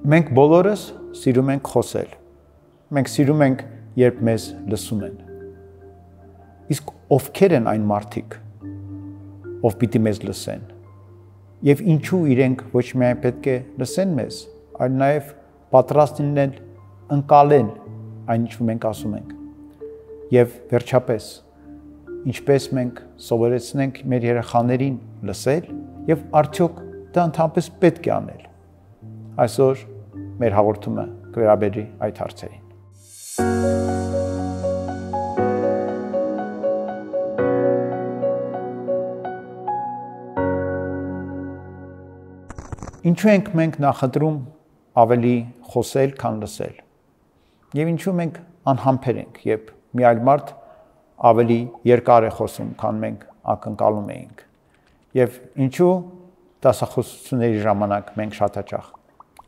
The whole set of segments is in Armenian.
Մենք բոլորս սիրում ենք խոսել։ Մենք սիրում ենք, երբ մեզ լսում են։ Իսկ ովքեր են այն մարդիկ, ով պիտի մեզ լսեն։ Եվ ինչու իրենք ոչ միայն պետք է լսեն մեզ, այլ նաև պատրաստ լինեն ընկալել այն, ինչ մենք ասում ենք։ Եվ վերջապես, ինչպես մենք սովորեցնենք մեր երեխաներին լսել, եւ արդյոք դա ընդհանրապես պետք է անել։ Այսօր մեր հաղորդումը կվերաբերի այդ հարցերին։ Ինչու ենք մենք նախընտրում ավելի խոսել, քան լսել։ Եվ ինչու մենք անհամբեր ենք, երբ մի այլ մարդ ավելի երկար է խոսում, քան մենք ակնկալում էինք։ Եվ ինչու դասախոսությունների ժամանակ մենք շատ հաճախ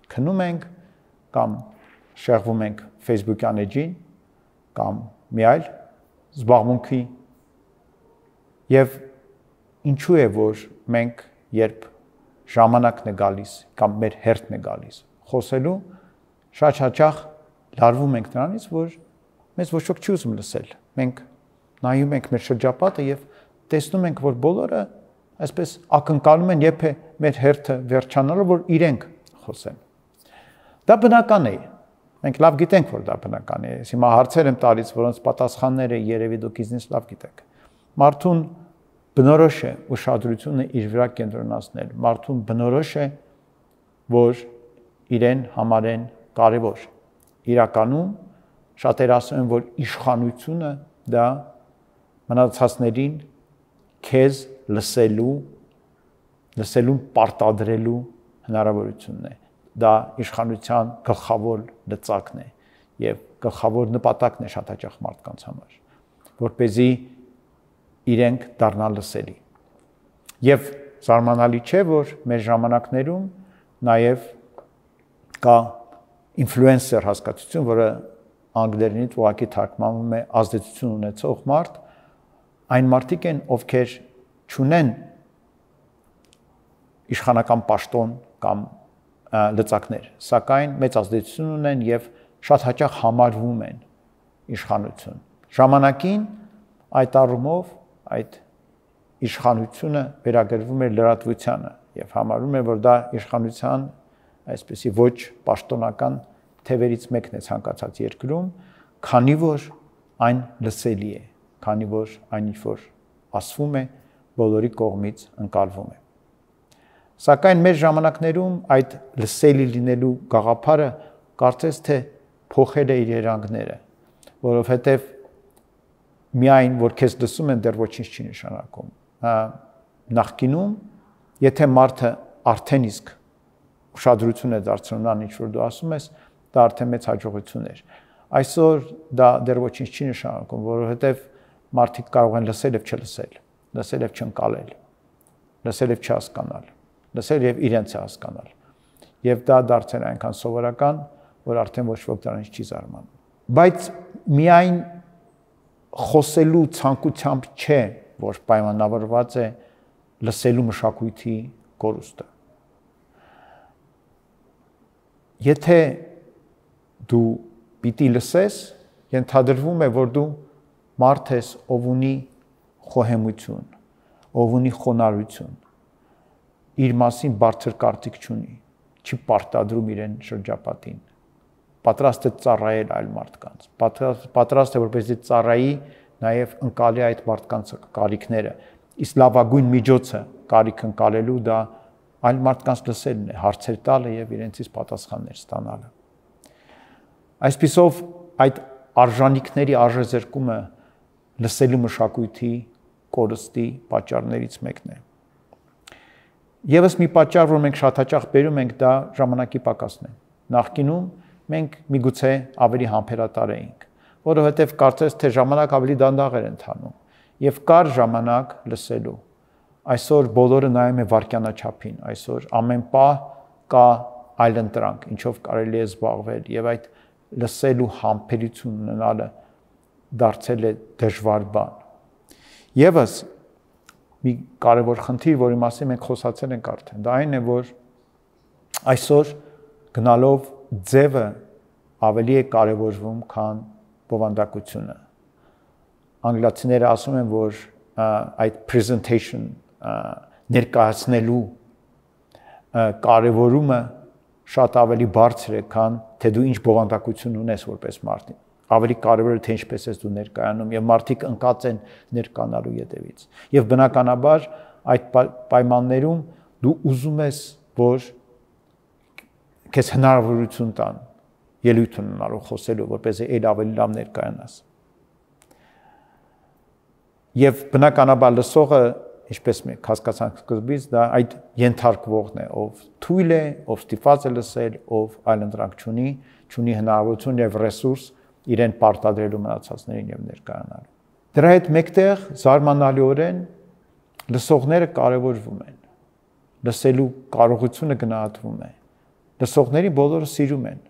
քնում ենք կամ շեղվում ենք Facebook-յան էջին կամ մի այլ զբաղմունքի եւ ինչու է որ մենք երբ ժամանակն է գալիս կամ մեր հերթն է գալիս խոսելու շատ հաճախ լարվում ենք նրանից որ մեզ ոչ ոք չի ուզում լսել մենք նայում ենք մեր շրջապատը եւ տեսնում ենք որ բոլորը այսպես ակնկալում են երբ է մեր հերթը վերջանալու որ իրենք խոսեն դա բնական է մենք լավ գիտենք որ դա բնական է հիմա հարցեր եմ տալիս որոնց պատասխանները երևի դուք ինձնից լավ գիտեք մարդուն բնորոշ է ուշադրությունը իր վրա կենտրոնացնել մարդուն բնորոշ է որ իրեն համարեն կարևոր իրականում շատեր ասում են որ իշխանությունը դա մնացածներին քեզ լսելուն պարտադրելու հնարավորությունն է դա իշխանության գլխավոր լծակն է եւ գլխավոր նպատակն է շատ հաճախ մարդկանց համար որպեսզի իրենք դառնան լսելի եւ զարմանալի չէ որ մեր ժամանակներում նաեւ կա ինֆլուենսեր հասկացություն որը անգլերենից ուղղակի թարգմանվում է ազդեցություն ունեցող մարդ այն մարդիկ են ովքեր չունեն իշխանական պաշտոն կամ լծակներ, սակայն մեծ ազդեցություն ունեն եւ շատ հաճախ համարվում են իշխանություն։ Ժամանակին այդ առումով այդ իշխանությունը վերագրվում է լրատվությանը եւ համարվում է որ դա իշխանության այսպեսի ոչ պաշտոնական թևերից մեկն է ցանկացած երկրում, քանի որ այն լսելի է, քանի որ այն ինչ որ ասվում է բոլորի կողմից ընկալվում է։ Սակայն մեր ժամանակներում այդ լսելի լինելու գաղափարը կարծես թե փոխել է իր երանգները, որովհետև միայն որ քեզ լսում են դեռ ոչինչ չի նշանակում։ Նախկինում, եթե մարդը արդեն իսկ ուշադրություն է դարձնում այն ինչ որ դու ասում ես, դա արդեն մեծ հաջողություն էր։ Այսօր դա դեռ ոչինչ չի նշանակում, որովհետև մարդիկ կարող են լսել եւ չլսել, լսել եւ չընկալել, լսել եւ չհասկանալ, լսել եւ իրենց հասկանալ։ Եվ դա դարձել է այնքան սովորական, որ արդեն ոչ ոք դրանից չի զարմանում։ Բայց միայն խոսելու ցանկությամբ չէ, որ պայմանավորված է լսելու մշակույթի կորուստը։ Եթե դու պիտի լսես, ենթադրվում է, որ դու մարդ ես, ով ունի խոհեմություն, ով ունի խոնարհություն, իր մասին բարձր կարծիք չունի, չի պարտադրում իրեն շրջապատին, պատրաստ է ծառայել այլ մարդկանց, պատրաստ է որպեսզի ծառայի նաև ընկալի այդ մարդկանց կարիքները, իսկ լավագույն միջոցը կարիք ընկալելու դա այլ մարդկանց լսելն է, հարցեր տալը եւ իրենցից պատասխաններ ստանալը։ Այսպիսով այդ արժանինքների արժեզրկումը լսելու մշակույթի կորստի պատճառներից մեկն է։ Եվս մի պատճառ, որ մենք շատ հաճախ բերում ենք, դա ժամանակի պակասն է։ Նախկինում մենք միգուցե ավելի համբերատար էինք, որովհետև կարծես թե ժամանակ ավելի դանդաղ էր ընթանում եւ կար ժամանակ լսելու։ Այսօր բոլորը նայում է վարքյանաչափին, այսօր ամեն պահ կա այլընտրանք, ինչով կարելի է զբաղվել եւ այդ լսելու համբերություն ունենալը դարձել է դժվար բան։ Եվս մի կարևոր խնդիր, որի մասին մենք խոսացել ենք արդեն, դա այն է, որ այսօր գնալով ձևը ավելի է կարևորվում, քան բովանդակությունը։ Անգլիացիները ասում են, որ այդ presentation ներկայացնելու կարևորումը շատ ավելի բարձր է, քան թե դու ինչ բովանդակություն ունես որպես մարդ։ Ավելի կարևոր է թե ինչպես ես դու ներկայանում եւ մարդիկ ընկած են ներկանալու յետևից։ Եվ բնականաբար այդ պայմաններում դու ուզում ես, որ քեզ հնարավորություն տան ելույթ ունենալու, խոսելու, որպեսզի այլ ավելի լավ ներկայանաս։ Եվ բնականաբար լսողը, ինչպես մենք հասկացանք սկզբից, դա այդ ենթարկվողն է, ով թույլ է, ով ստիպված է լսել, ով այլընտրանք չունի հնարավորություն եւ ռեսուրս իրեն պարտադրելու մնացածներին եւ ներկայանալու։ Դրա հետ մեկտեղ զարմանալիորեն լսողները կարևորվում են։ Լսելու կարողությունը գնահատվում է։ Լսողների բոլորը սիրում են։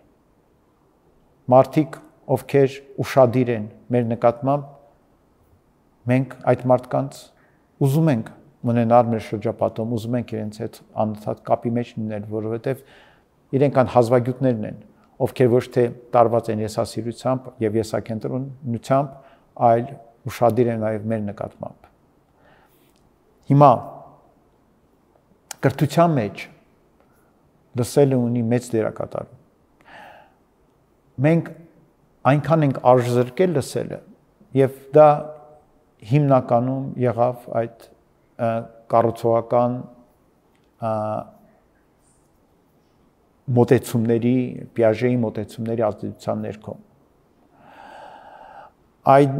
Մարդիկ, ովքեր ուշադիր են մեր նկատմամբ, մենք այդ մարդկանց ուզում ենք ունենալ մեր շրջապատում, ուզում ենք իրենց հետ անընդհատ կապի մեջ լինել, որովհետև իրենք կան հազվագյուտներն են, ովքեր ոչ թե տարված են եսասիրությամբ եւ եսակենտրոնությամբ, այլ ուշադիր են նաեւ մեր նկատմամբ։ Հիմա կրթության մեջ լսելը ունի մեծ դերակատարում։ Մենք այնքան ենք արժեզրկել լսելը, եւ դա հիմնականում եղավ այդ կառուցողական մոտեցումների, Պիաժեի մոտեցումների ազդեցության ներքո։ Այդ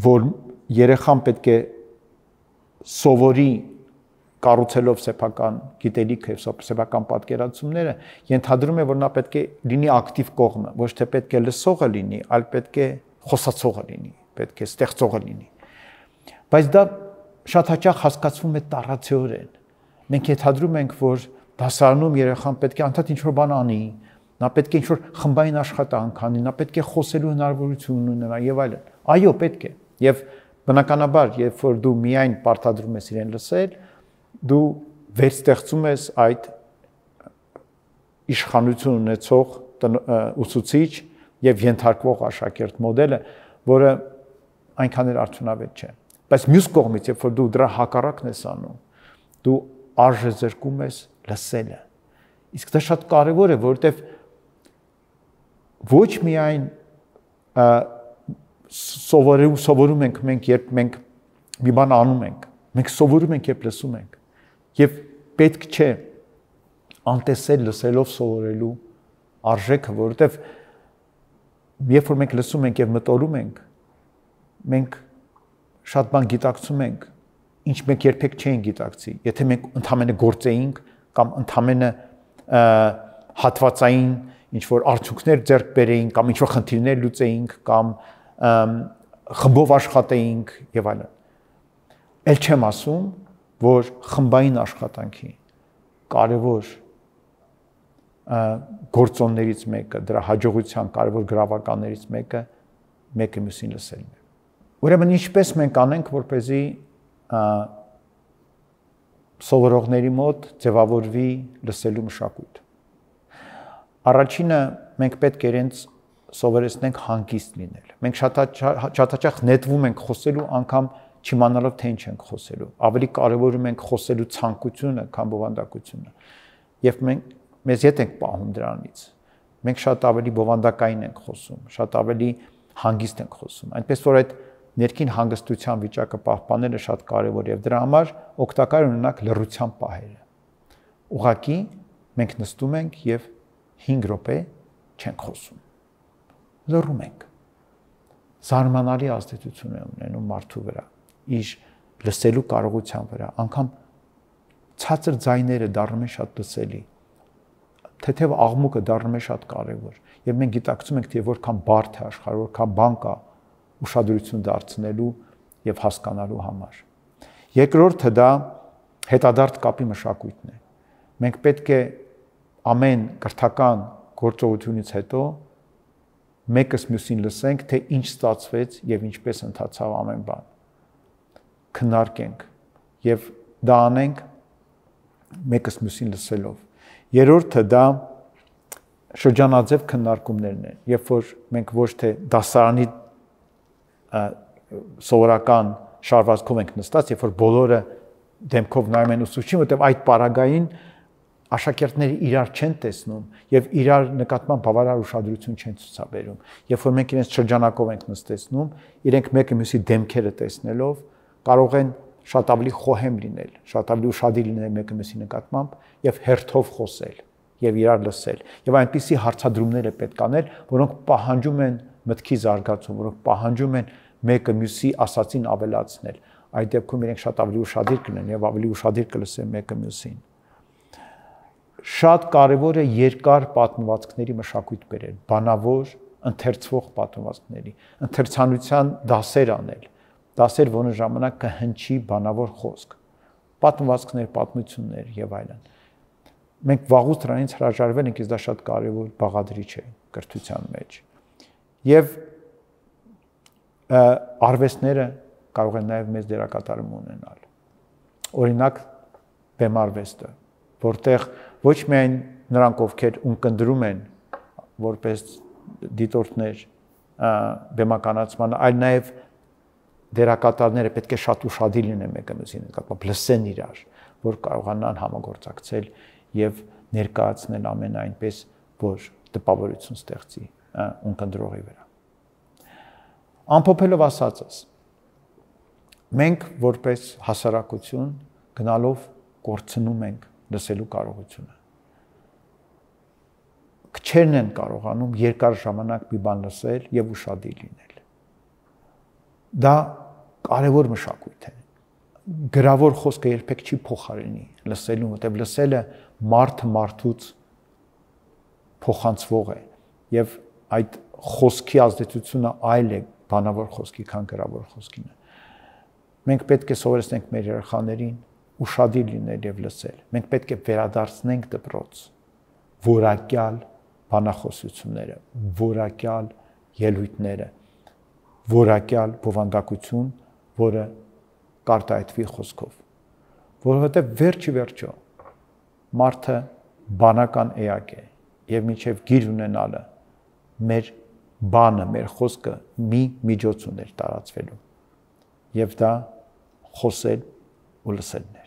որ երեխան պետք է սովորի կառուցելով սեփական գիտելիքը եւ սեփական պատկերացումները, ենթադրում է, որ նա պետք է լինի ակտիվ կողմը, ոչ թե պետք է լսողը լինի, այլ պետք է խոսացողը լինի, պետք է ստեղծողը լինի։ Բայց դա շատ հաճախ հասկացվում է տառացիորեն։ Մենք ենթադրում ենք, որ դասարանում երեխան պետք է անդադ ինչ-որ բան անի, նա պետք է ինչ-որ խմբային աշխատանք անի, նա պետք է խոսելու հնարավորություն ունենա եւ այլն։ Այո, պետք է։ Եվ բնականաբար, երբ որ դու միայն պարտադրում ես իրեն լսել, դու վերստեղծում ես այդ իշխանություն ունեցող ուսուցիչ եւ ենթարկվող աշակերտ մոդելը, որը այնքան էլ արդյունավետ չէ։ Բայց մյուս կողմից, երբ որ դու դրա հակառակն ես անում, դու արժեզրկում ես լսելը։ Իսկ դա շատ կարևոր է, որովհետեւ ոչ միայն սովորում ենք մենք, երբ մենք մի բան անում ենք, մենք սովորում ենք, երբ լսում ենք։ Եվ պետք չէ անտեսել լսելով սովորելու արժեքը, որովհետև երբ որ մենք լսում ենք եւ մտորում ենք, մենք շատ բան գիտակցում ենք, ինչ մենք երբեք չէինք գիտակցի։ Եթե մենք ընդհանրապես գործեինք կամ ընդհանրապես հատվածային ինչ որ արդյունքներ ձեռք բերեինք կամ ինչ որ խնդիրներ լուծեինք կամ խմբով աշխատեինք եւ այլն։ Էլ չեմ ասում, որ խմբային աշխատանքի կարևոր գործոններից մեկը, դրա հաջողության կարևոր գրավականներից մեկը մյուսին լսելն է։ Ուրեմն ինչպես մենք անենք, որպեսզի սովորողների մոտ ձևավորվի լսելու մշակույթ։ Առաջինը մենք պետք է իրենց սովորեցնենք հանգիստ լինել։ Մենք շատ հաճախ նետվում ենք խոսելու անգամ չիմանալով թե ինչ ենք խոսելու։ Ավելի կարևորում ենք խոսելու ցանկությունը, քան բովանդակությունը։ Եվ մենք մեզ ետ ենք պահում դրանից։ Մենք շատ ավելի բովանդակային ենք խոսում, շատ ավելի հանգիստ ենք խոսում։ Այնպես որ այդ ներքին հանգստության վիճակը պահպանելը շատ կարևոր է եւ դրա համար օգտակար ունենանք լռության պահերը։ Ուղղակի մենք նստում ենք եւ 5 րոպե չենք խոսում։ Լռում ենք։ Զարմանալի ազդեցություն է ունենում մարդու վրա, իր լսելու կարողության վրա, անգամ ցածր ձայները դառնում են շատ լսելի։ Թեթև աղմուկը դառնում է շատ կարևոր եւ մենք գիտակցում ենք թե որքան բարդ է աշխարհը, որքան բան կա ուշադրություն դարձնելու եւ հասկանալու համար։ Երկրորդը դա հետադարձ կապի մշակույթն է։ Մենք պետք է ամեն կրթական գործողությունից հետո մեկս մյուսին լսենք, թե ինչ ստացվեց եւ ինչպես ընթացավ ամեն բան։ Քննարկենք եւ դա անենք մեկս մյուսին լսելով։ Երրորդը դա շրջանաձև քննարկումներն են, երբ որ մենք ոչ թե դասարանի սովորական շարվածքով ենք նստած, երբ որ բոլորը դեմքով նայում են ուսուցչին, որտեղ այդ պարագային աշակերտները իրար չեն տեսնում եւ իրար նկատմամբ բավարար ուշադրություն չեն ցուցաբերում։ Երբ որ մենք իրենց շրջանակով ենք նստեցնում, իրենք մեկը մյուսի դեմքերը տեսնելով կարող են շատ ավելի խոհեմ լինել, շատ ավելի ուշադիր լինել մեկը մյուսի նկատմամբ եւ հերթով խոսել եւ իրար լսել։ Եվ այնպիսի հարցադրումներ է պետք անել, որոնք պահանջում են մտքի զարգացում, որոնք պահանջում են մեկը մյուսի ասածին ավելացնել։ Այդ դեպքում իրենք շատ ավելի ուշադիր կլինեն եւ ավելի ուշադիր կլսեն մեկը մյուսին։ Շատ կարևոր է երկար պատմվածքների մշակույթ բերել, բանավոր, ընթերցվող պատմվածքների, ընթերցանության դասեր անել, դասեր, որոնց ժամանակ կհնչի բանավոր խոսք, պատմվածքներ, պատմություններ եւ այլն։ Մենք վաղուց դրանից հրաժարվել ենք, իսկ դա շատ կարևոր բաղադրիչ է կրթության մեջ։ Եվ արվեստները կարող են նաեւ մեծ դերակատարում ունենալ։ Օրինակ, բեմարվեստը, որտեղ ոչ միայն նրանք, ովքեր ունկնդրում են որպես դիտորդներ բեմականացմանը, այլ նաև դերակատարները պետք է շատ ուշադիր լինեն մեկը մյուսի նկատմամբ, լսեն իրար, որ կարողանան համագործակցել եւ ներկայացնել ամենը այնպես, որ տպավորություն ստեղծի ունկնդրողի վրա։ Ամփոփելով ասածս, մենք որպես հասարակություն գնալով կորցնում ենք լսելու կարողությունը։ Քչերն են կարողանում երկար ժամանակ մի բան լսել եւ ուշադիր լինել։ Դա կարևոր մշակույթ է։ Գրավոր խոսքը երբեք չի փոխարինի լսելուն, որտեղ լսելը մարդը մարդուց փոխանցվող է եւ այդ խոսքի ազդեցությունը այլ է բանավոր խոսքի, քան գրավոր խոսքինը։ Մենք պետք է սովորեցնենք մեր երեխաներին ուշադիր լինել եւ լսել։ Մենք պետք է վերադարձնենք դպրոց որակյալ բանախոսությունները, որակյալ ելույթները, որակյալ բովանդակություն, որը կարտահայտվի խոսքով։ Որովհետեւ վերջի մարդը բանական էակ է եւ մինչեւ գիր ունենալը մեր բանը, մեր խոսքը մի միջոց ուներ տարածվելու։ Եվ դա խոսել ու լսելն է։